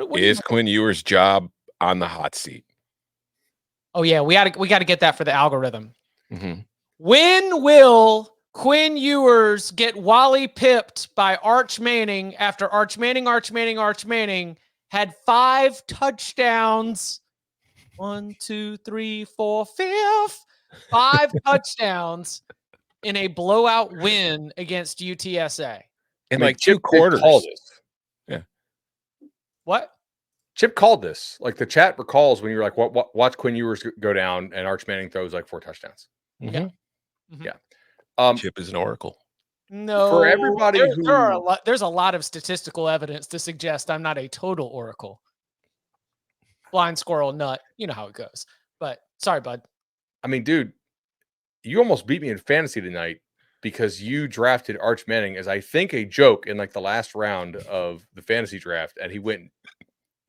What do you Is Quinn Ewers' job on the hot seat? Oh yeah, we got to get that for the algorithm. Mm-hmm. When will Quinn Ewers get Wally pipped by Arch Manning after Arch Manning had 5 touchdowns? 1, 2, 3, 4, 5. 5 touchdowns in a blowout win against UTSA. In like two quarters. Called this. Yeah. What? Chip called this. Like the chat recalls when you were like, watch Quinn Ewers go down and Arch Manning throws like 4 touchdowns. Mm-hmm. Yeah. Mm-hmm. Yeah. Chip is an oracle. No, for everybody there's a lot of statistical evidence to suggest I'm not a total oracle. Blind squirrel nut. You know how it goes. But sorry, bud. I mean, dude, you almost beat me in fantasy tonight because you drafted Arch Manning as I think a joke in like the last round of the fantasy draft, and he went.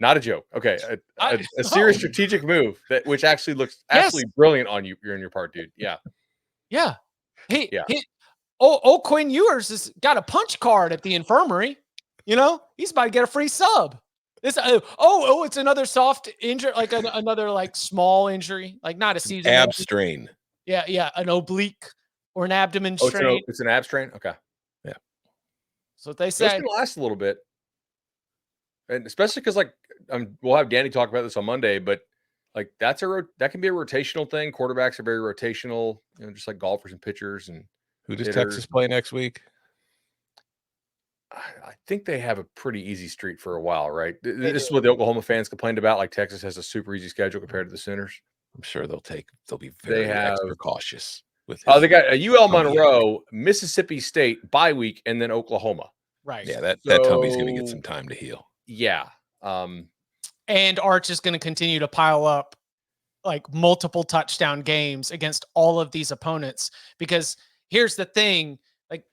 Not a joke. Okay, a serious strategic move which actually looks absolutely brilliant on your part, dude. Yeah, yeah. Quinn Ewers has got a punch card at the infirmary. You know, he's about to get a free sub. This it's another soft injury, like another like small injury, like not a season ab strain. Yeah, an oblique or an abdomen strain. It's an ab strain. Okay, yeah. That's what they say. It's gonna last a little bit, and especially because like we'll have Danny talk about this on Monday, but like that can be a rotational thing. Quarterbacks are very rotational, just like golfers and pitchers. And who does Texas play next week? I think they have a pretty easy streak for a while, right? This is what the Oklahoma fans complained about. Like Texas has a super easy schedule compared to the Sooners. I'm sure they'll be very extra cautious with. They got a UL Monroe, Mississippi State bye week, and then Oklahoma. Right. Yeah, that tummy's going to get some time to heal. Yeah. And Arch is going to continue to pile up like multiple touchdown games against all of these opponents, because here's the thing, like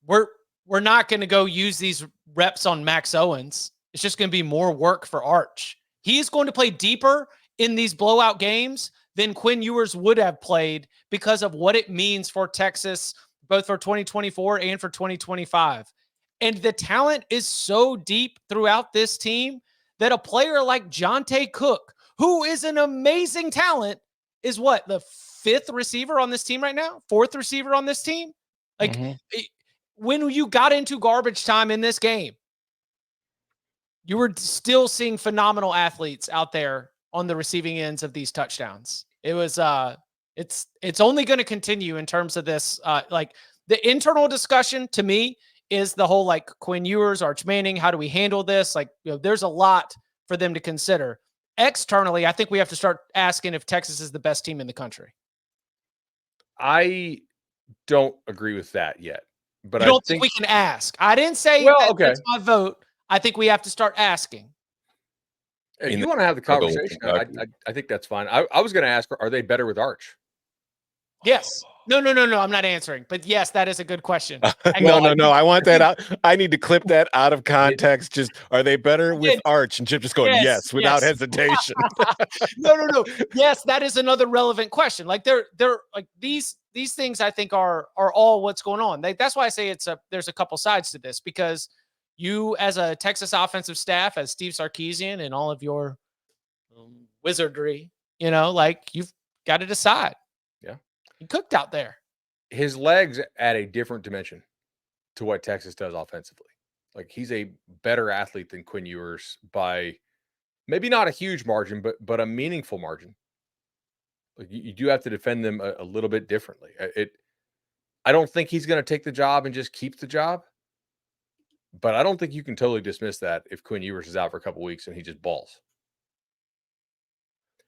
we're not going to go use these reps on Max Owens. It's just going to be more work for Arch. He's going to play deeper in these blowout games than Quinn Ewers would have played because of what it means for Texas, both for 2024 and for 2025. And the talent is so deep throughout this team that a player like Jonte Cook, who is an amazing talent, is what, the 5th receiver on this team right now? 4th receiver on this team? Like, when you got into garbage time in this game, you were still seeing phenomenal athletes out there on the receiving ends of these touchdowns. It was, it's only going to continue in terms of this. Like the internal discussion to me is the whole like Quinn Ewers, Arch Manning. How do we handle this? Like, there's a lot for them to consider. Externally, I think we have to start asking if Texas is the best team in the country. I don't agree with that yet. But I don't think we can ask. I didn't say that's my vote. I think we have to start asking. If you want to have the conversation, I think that's fine. I was going to ask, are they better with Arch? Yes. No. I'm not answering. But yes, that is a good question. No. I want that out. I need to clip that out of context. Just, are they better with Arch? And Chip just going, yes, without hesitation. No. Yes, that is another relevant question. Like they're like these things I think are all what's going on. That's why I say there's a couple sides to this, because you as a Texas offensive staff, as Steve Sarkisian and all of your wizardry, like you've got to decide. Yeah. He cooked out there. His legs add a different dimension to what Texas does offensively. Like he's a better athlete than Quinn Ewers by maybe not a huge margin, but a meaningful margin. Like you do have to defend them a little bit differently. I don't think he's going to take the job and just keep the job, but I don't think you can totally dismiss that if Quinn Ewers is out for a couple weeks and he just balls.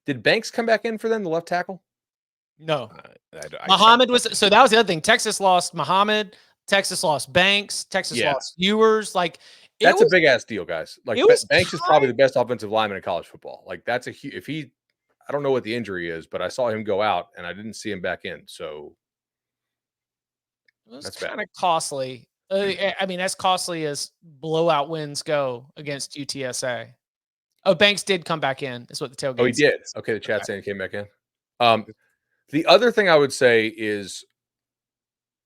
Did Banks come back in for them, the left tackle? No. Muhammad was, so that was the other thing. Texas lost Muhammad. Texas lost Banks. Texas lost Ewers. Like that's a big ass deal, guys. Like Banks is probably the best offensive lineman in college football. Like that's I don't know what the injury is, but I saw him go out and I didn't see him back in. So that's kind of costly. I mean, as costly as blowout wins go against UTSA. Oh, Banks did come back in. Is what the tailgate. Oh, he did. Okay, the chat saying he came back in. The other thing I would say is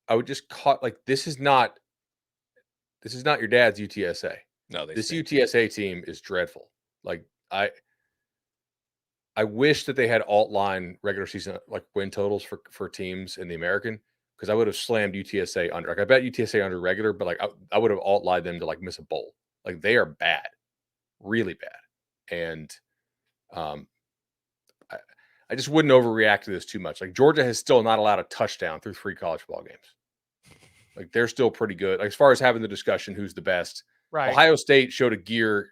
I would just this is not your dad's UTSA. No, this UTSA team is dreadful. Like I wish that they had alt line regular season like win totals for teams in the American, because I would have slammed UTSA under. Like I bet UTSA under regular, but like I would have alt lined them to like miss a bowl. Like they are bad, really bad, and I just wouldn't overreact to this too much. Like Georgia has still not allowed a touchdown through 3 college football games. Like they're still pretty good. Like as far as having the discussion, who's the best? Right. Ohio State showed a gear,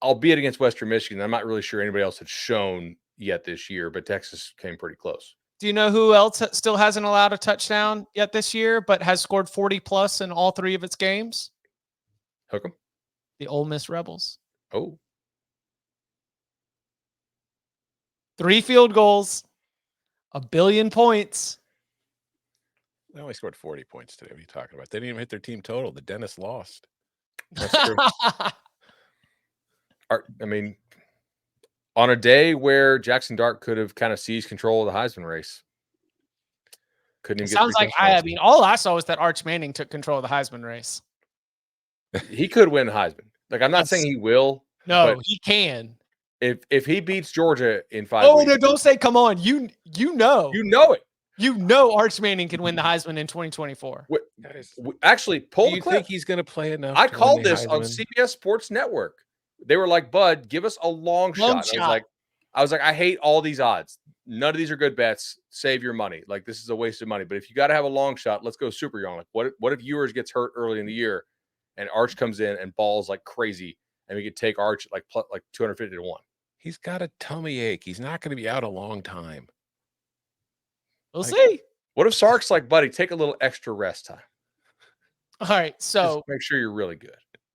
albeit against Western Michigan. I'm not really sure anybody else had shown yet this year, but Texas came pretty close. Do you know who else still hasn't allowed a touchdown yet this year, but has scored 40 plus in all 3 of its games? Hook 'em. The Ole Miss Rebels. Oh. 3 field goals, 1 billion points. They only scored 40 points today. What are you talking about? They didn't even hit their team total. The Dennis lost. That's true. I mean, on a day where Jackson Dart could have kind of seized control of the Heisman race. Couldn't even Sounds like I mean, all I saw was that Arch Manning took control of the Heisman race. He could win Heisman. Like I'm not saying he will. No, he can. If he beats Georgia in 5 weeks. No, don't say come on. You know. You know it. You know Arch Manning can win the Heisman in 2024. Actually, pull the clip. Do you think he's going to play enough? I called this on CBS Sports Network. They were like, "Bud, give us a long shot." I was like, I hate all these odds. None of these are good bets. Save your money. Like this is a waste of money. But if you got to have a long shot, let's go super young. Like what if Ewers gets hurt early in the year, and Arch comes in and balls like crazy, and we could take Arch like 250 to 1. He's got a tummy ache. He's not going to be out a long time. We'll see. What if Sark's like, buddy, take a little extra rest time? All right. So just make sure you're really good.